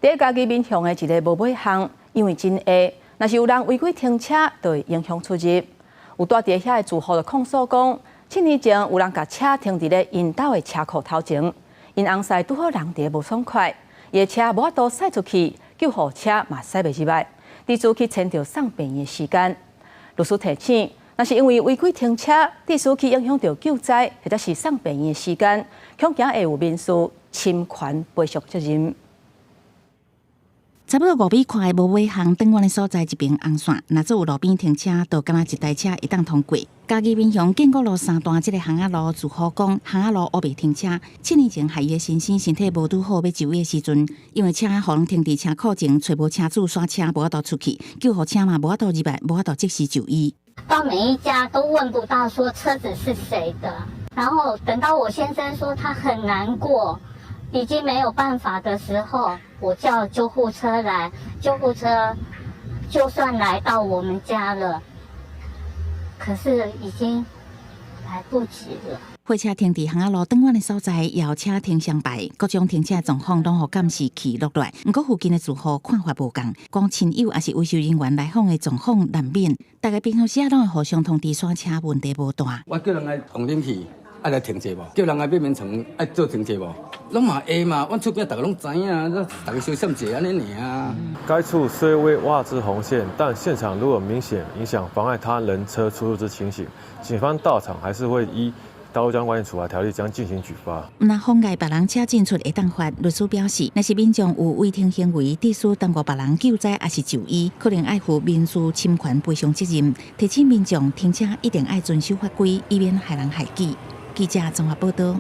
伫家己民雄的一个无尾巷，因为真下，若是有人违规停车，就会影响出入。有住伫遐的住户就控诉讲，7年前有人甲车停伫咧因兜的车库头前，因翁婿拄好人伫无爽快，伊的车无法度驶出去，救护车嘛驶袂入来，地主去牵着送病院的时间。律师提醒，若是因为违规停车，地主去影响到救灾或者是送病院的时间，恐惊会有民事侵权赔偿责任。差不多5米宽的无尾巷转弯的所在，一边红线，若做有路边停车，就敢若一台车会当通过。嘉义民雄建国路3段这个巷仔路住户讲，巷仔路乌白停车。7年前，害伊的先生身体无拄好要就医的时阵，因为车互人停伫车库前，找无车主刷车，无法度出去，救护车嘛无法度入来，无法度即时就医。到每一家都问不到说车子是谁的，然后等到我先生说他很难过，已经没有办法的时候，我叫救护车来，救护车就算来到我们家了，可是已经来不及了。货车停伫巷仔路转弯的所在，摇车停双排，各种停车状况拢互监视器录落来。不过附近的住户看法无共，讲亲友也是维修人员来访的状况难免，大家平常时拢会互相通知刷车，问题无大。我叫人来红灯去，爱来停者无？叫人来变面床爱做停者无？拢嘛会嘛，阮厝边大家拢知影，大家小心者安尼尔。该处虽未画之红线，但现场如果明显影响妨碍他人车出入之情形，警方到场还是会依道路交通管理处罚条例将进行举发。毋若妨碍别人车进出会当罚，律师表示，若是民众有违停行为，致使耽误别人救灾还是就医，可能爱负民事侵权赔偿责任。提醒民众停车一定爱遵守法规，以免害人害己。记者综合报道。